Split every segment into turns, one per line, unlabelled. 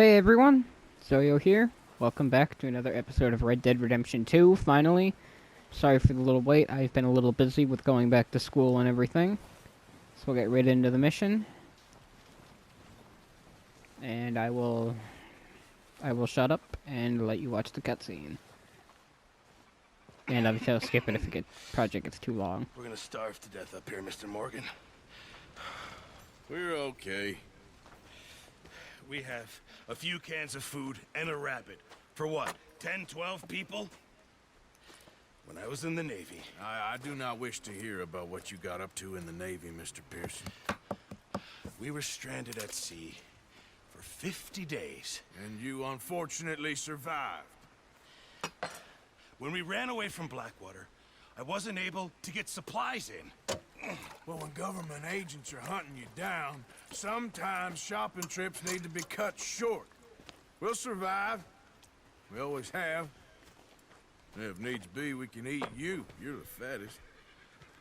Hey everyone, Zoyo here. Welcome back to another episode of Red Dead Redemption 2, finally. Sorry for the little wait, I've been a little busy with going back to school and everything. So we'll get right into the mission. And I will shut up and let you watch the cutscene. And obviously I'll skip it if the project gets too long.
We're gonna starve to death up here, Mr. Morgan. We're okay. We have a few cans of food and a rabbit. For what, 10, 12 people? When I was in the Navy...
I do not wish to hear about what you got up to in the Navy, Mr. Pearson.
We were stranded at sea for 50 days.
And you unfortunately survived.
When we ran away from Blackwater, I wasn't able to get supplies in.
Well, when government agents are hunting you down, sometimes shopping trips need to be cut short. We'll survive. We always have. If needs be, we can eat you. You're the fattest.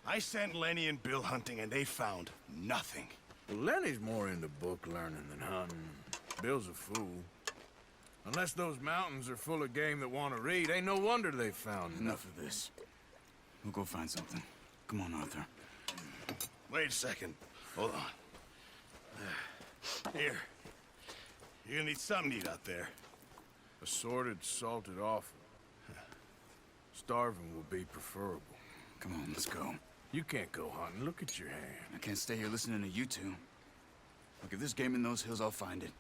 I sent Lenny and Bill hunting, and they found nothing.
Well, Lenny's more into book learning than hunting. Bill's a fool. Unless those mountains are full of game that want to read, ain't no wonder they found
Enough of this. We'll go find something. Come on, Arthur.
Wait a second. Hold on. Here. You're gonna need something to eat out there.
Assorted, salted offal. Starving will be preferable.
Come on, let's go.
You can't go hunting. Look at your hand.
I can't stay here listening to you two. Look, if there's game in those hills, I'll find it.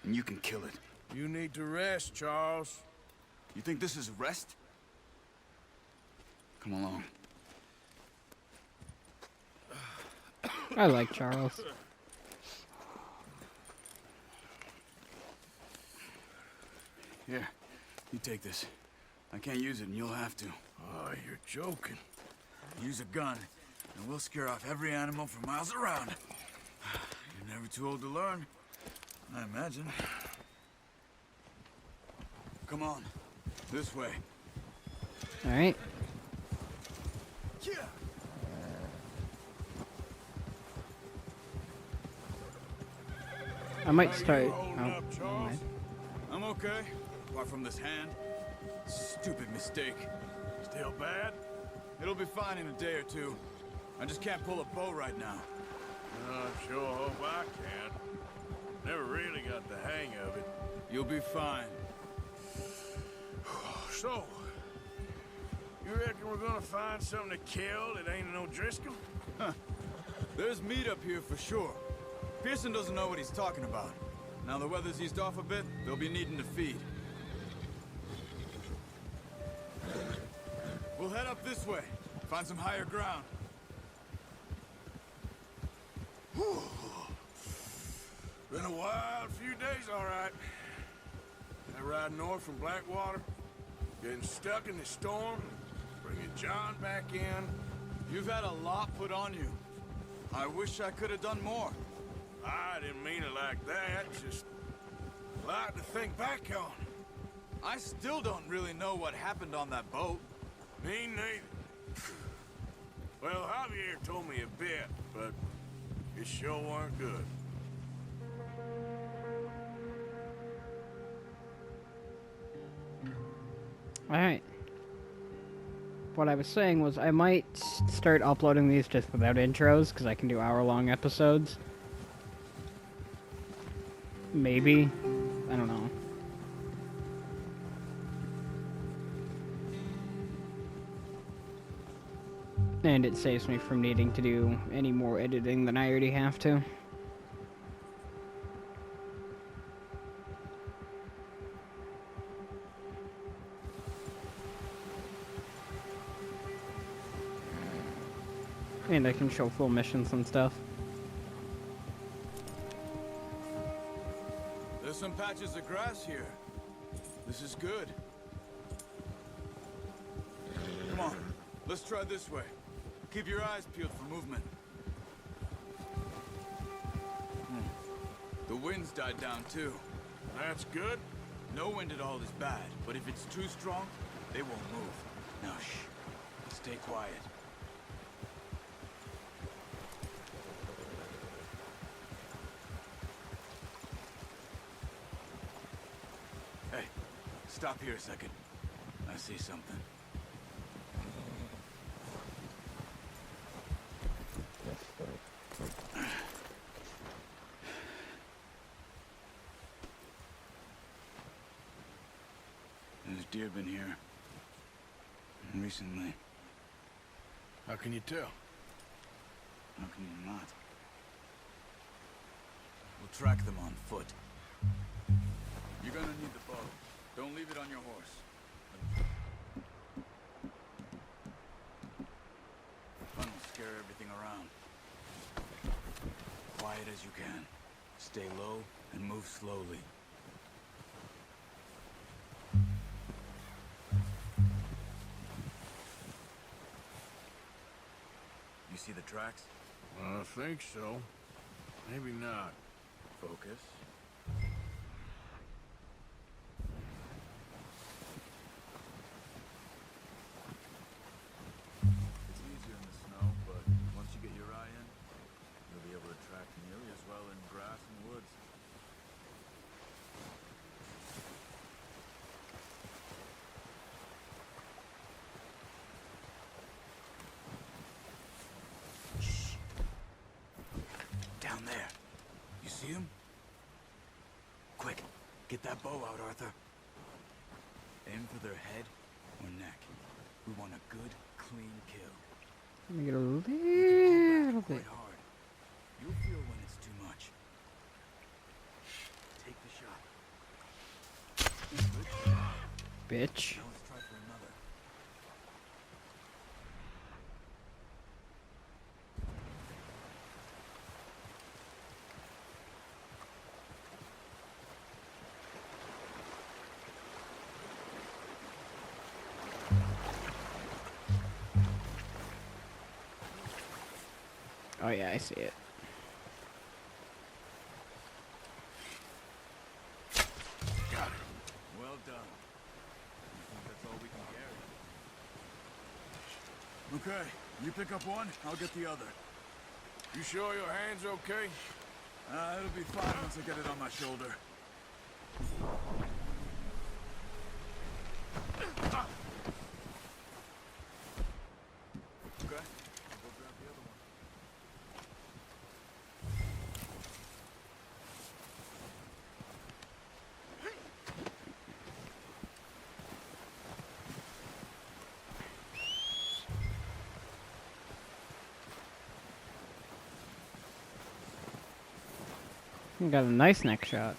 And you can kill it.
You need to rest, Charles.
You think this is rest? Come along.
I like Charles.
Here, you take this. I can't use it, and you'll have to.
Oh, you're joking.
Use a gun, and we'll scare off every animal for miles around. You're never too old to learn, I imagine. Come on, this way.
Alright. I might start...
Holding
Oh,
up,
never
Charles?
mind.
I'm okay, apart from this hand. Stupid mistake.
Still bad?
It'll be fine in a day or two. I just can't pull a bow right now.
I sure hope I can. Never really got the hang of it.
You'll be fine.
So, you reckon we're gonna find something to kill that ain't no Driscoll?
There's meat up here for sure. Pearson doesn't know what he's talking about. Now the weather's eased off a bit, they'll be needing to feed. We'll head up this way. Find some higher ground.
Been a wild few days, all right. That ride north from Blackwater, getting stuck in the storm, bringing John back in.
You've had a lot put on you. I wish I could have done more.
I didn't mean it like that, just a lot to think back on.
I still don't really know what happened on that boat.
Me neither. Well, Javier told me a bit, but it sure weren't good.
Alright. What I was saying was I might start uploading these just without intros, because I can do hour-long episodes. Maybe. I don't know. And it saves me from needing to do any more editing than I already have to. And I can show full missions and stuff.
There's some patches of grass here. This is good. Come on, let's try this way. Keep your eyes peeled for movement. The wind's died down too.
That's good.
No wind at all is bad, but if it's too strong, they won't move. Now shh, stay quiet. Stop here a second. I see something. There's deer been here. Recently.
How can you tell?
How can you not? We'll track them on foot. You're gonna need the bow. Don't leave it on your horse. Fun will scare everything around. Quiet as you can. Stay low and move slowly. You see the tracks?
I think so. Maybe not.
Focus. It's easier in the snow, but once you get your eye in, you'll be able to track nearly as well in grass and woods. Shh. Down there. You see him? Quick, get that bow out, Arthur. Aim for their head or neck. We want a good, clean kill.
Let me get a
Pull
little
back
bit.
quite hard. You'll feel when it's too much. Take the shot. Good shot.
Bitch.
Now let's try for another.
Oh yeah, I see it.
Got it.
Well done. I think that's all we can carry. Okay, you pick up one, I'll get the other.
You sure your hand's okay?
It'll be fine once I get it on my shoulder. Okay, I'll go grab the other one.
You got a nice neck shot.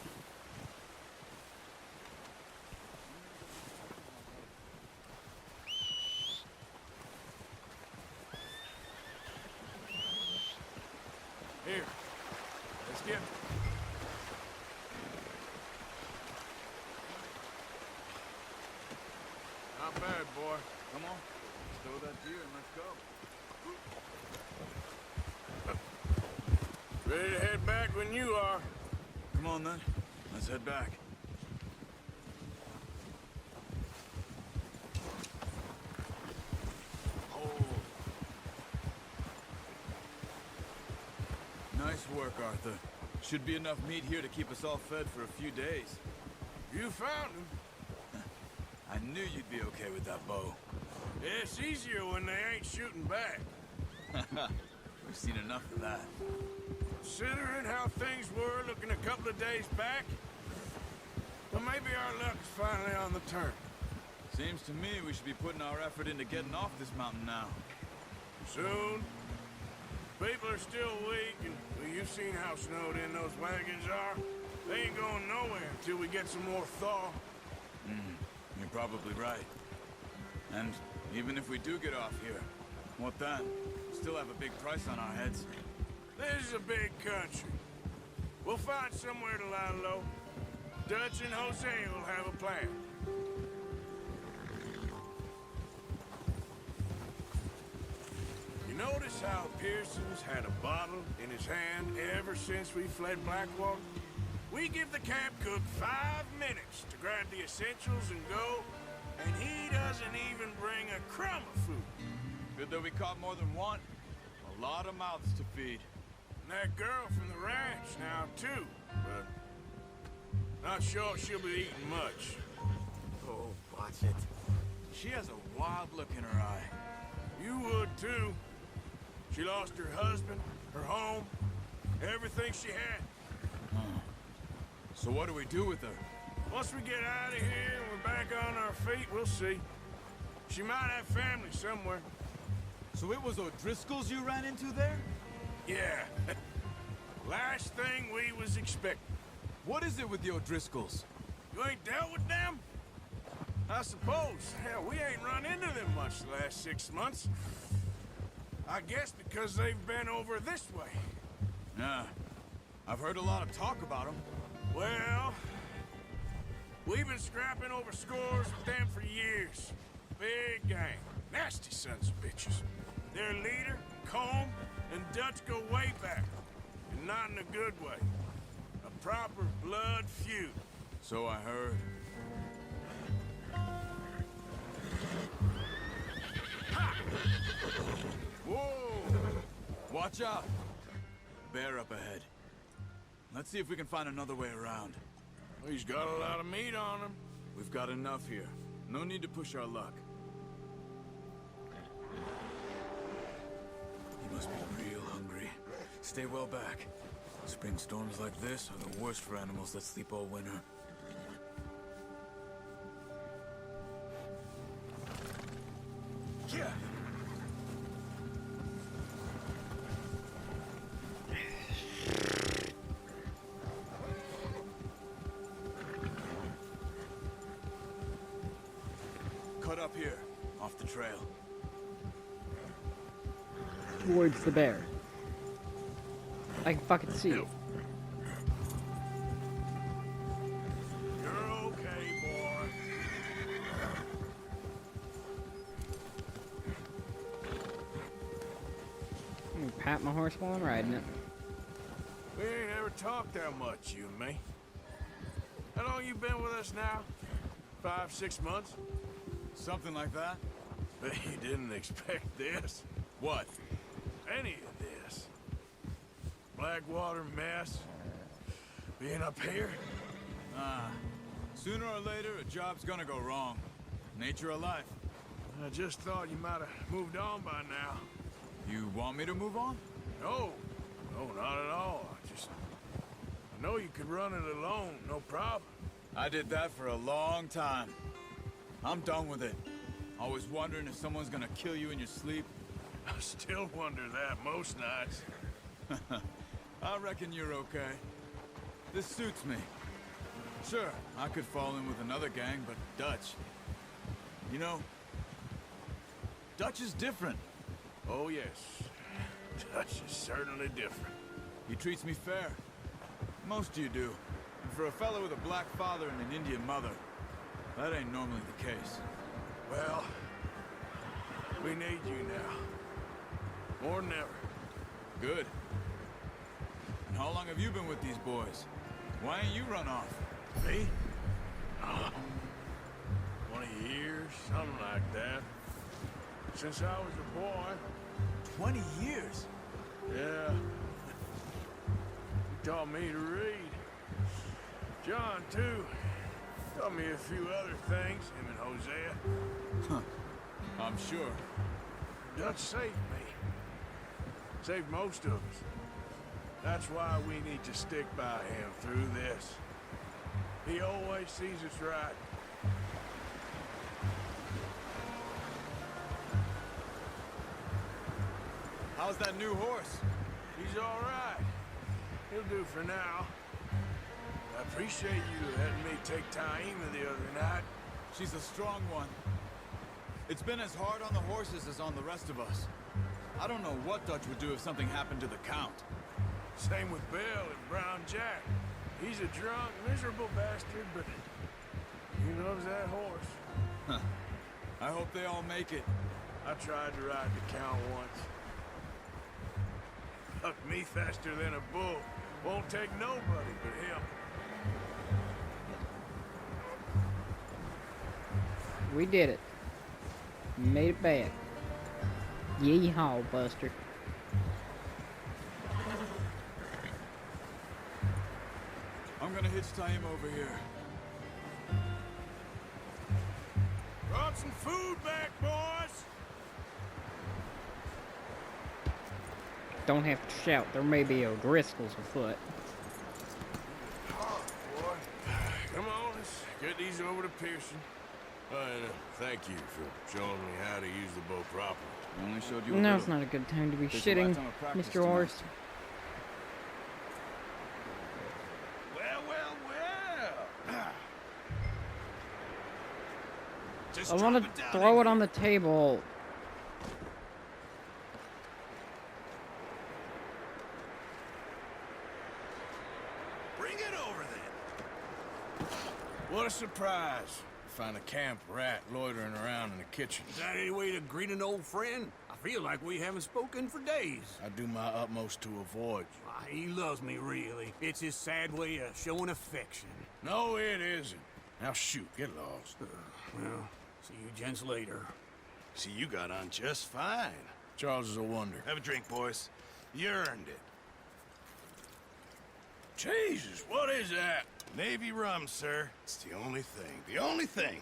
Here. Let's get. Not bad, boy.
Come on, let's throw that deer and let's go.
Ready to head back when you are.
Come on then, let's head back. Hold. Nice work, Arthur. Should be enough meat here to keep us all fed for a few days.
You found him.
I knew you'd be okay with that bow.
Yeah, it's easier when they ain't shooting back.
We've seen enough of that.
Considering how things were looking a couple of days back, well, maybe our luck's finally on the turn.
Seems to me we should be putting our effort into getting off this mountain now.
Soon. People are still weak, and well, you've seen how snowed in those wagons are. They ain't going nowhere until we get some more thaw.
You're probably right. And even if we do get off here, what then? Still have a big price on our heads.
This is a big country. We'll find somewhere to lie low. Dutch and Jose will have a plan. You notice how Pearson's had a bottle in his hand ever since we fled Blackwater? We give the camp cook 5 minutes to grab the essentials and go, and he doesn't even bring a crumb of food.
Good that we caught more than one. A lot of mouths to feed.
And that girl from the ranch now, too, but not sure she'll be eating much.
Oh, watch it. She has a wild look in her eye.
You would too. She lost her husband, her home, everything she had.
So what do we do with her?
Once we get out of here and we're back on our feet, we'll see. She might have family somewhere.
So it was O'Driscoll's you ran into there?
Yeah. Last thing we was expecting.
What is it with the O'Driscolls?
You ain't dealt with them? I suppose. Hell, we ain't run into them much the last 6 months. I guess because they've been over this way.
Yeah. I've heard a lot of talk about them.
Well, we've been scrapping over scores with them for years. Big gang. Nasty sons of bitches. Their leader, Combe, and Dutch go way back. And not in a good way. A proper blood feud.
So I heard. Whoa! Watch out! Bear up ahead. Let's see if we can find another way around.
He's got a lot of meat on him.
We've got enough here. No need to push our luck. He must be real hungry. Stay well back. Spring storms like this are the worst for animals that sleep all winter. Yeah. Cut up here, off the trail.
Towards the bear. I can fucking see it.
You're okay, boy.
Let me pat my horse while I'm riding it.
We ain't ever talked that much, you and me. How long you been with us now? 5, 6 months?
Something like that?
Bet you didn't expect this.
What?
Any of this. Blackwater mess. Being up here.
Sooner or later, a job's gonna go wrong. Nature of life.
I just thought you might have moved on by now.
You want me to move on?
No. No, not at all. I know you could run it alone, no problem.
I did that for a long time. I'm done with it. Always wondering if someone's gonna kill you in your sleep.
I still wonder that most nights.
I reckon you're okay. This suits me. Sure, I could fall in with another gang, but Dutch... You know, Dutch is different.
Oh, yes. Dutch is certainly different.
He treats me fair. Most of you do. And for a fellow with a black father and an Indian mother, that ain't normally the case.
Well, we need you now. More than ever.
Good. And how long have you been with these boys? Why ain't you run off?
Me? 20 years, something like that. Since I was a boy.
20 years?
Yeah. He taught me to read. John, too. Taught me a few other things, him and Hosea.
Huh. I'm sure.
Dutch saved me. Saved most of us. That's why we need to stick by him through this. He always sees us right.
How's that new horse?
He's all right. He'll do for now. I appreciate you letting me take Taima the other night.
She's a strong one. It's been as hard on the horses as on the rest of us. I don't know what Dutch would do if something happened to the Count.
Same with Bill and Brown Jack. He's a drunk, miserable bastard, but he loves that horse.
Huh. I hope they all make it.
I tried to ride the Count once. Hucked me faster than a bull. Won't take nobody but him.
We did it. Made it back. Yeehaw, Buster.
I'm gonna hitch Taima over here.
Brought some food back, boys.
Don't have to shout. There may be O'Driscolls afoot.
Oh, boy. Come on, let's get these over to Pearson. And thank you for showing me how to use the bow properly.
I only showed you a
Now's
little.
not a good time to be
Takes a
shitting,
lifetime of practice
Mr.
to
Horse.
master.
Well, well, well. Just
I want
drop it
to
down
throw
in
it on
here.
the table.
Bring it over then.
What a surprise. Find a camp rat loitering around in the kitchen.
Is that any way to greet an old friend? I feel like we haven't spoken for days.
I do my utmost to avoid you.
Why, he loves me, really. It's his sad way of showing affection.
No, it isn't. Now shoot, get lost.
Well, see you gents later.
See, you got on just fine.
Charles is a wonder.
Have a drink, boys. You earned it.
Jesus, what is that?
Navy rum, sir. It's the only thing. The only thing.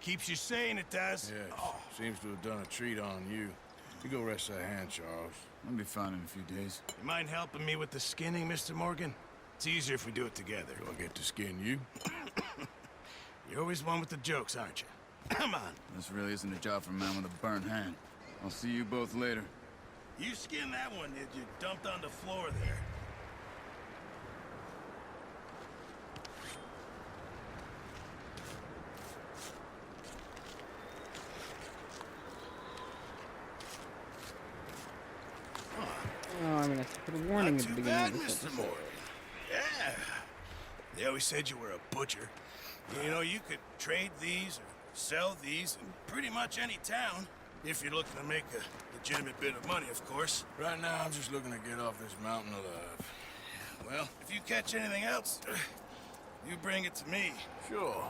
Keeps you sane, it does.
Yes, seems to have done a treat on you. You go rest that hand, Charles.
I'll be fine in a few days.
You mind helping me with the skinning, Mr. Morgan? It's easier if we do it together.
Do I get to skin you?
You're always one with the jokes, aren't you? Come on.
This really isn't a job for a man with a burnt hand. I'll see you both later.
You skinned that one that you dumped on the floor there.
Oh, I'm gonna have to put a warning
Not
at the
too
beginning
bad,
of this
Mr.
episode.
Morgan. Yeah. They always said you were a butcher. You know, you could trade these or sell these in pretty much any town. If you're looking to make a legitimate bit of money, of course.
Right now, I'm just looking to get off this mountain alive.
Well, if you catch anything else, you bring it to me.
Sure.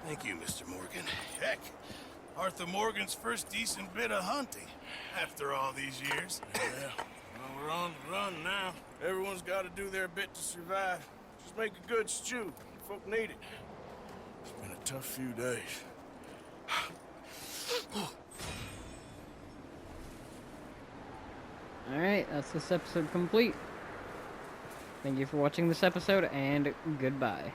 Thank you, Mr. Morgan. Heck, Arthur Morgan's first decent bit of hunting after all these years.
Yeah. Well, we're on the run now. Everyone's got to do their bit to survive. Just make a good stew. Folk need it. It's been a tough few days.
Alright, that's this episode complete. Thank you for watching this episode, and goodbye.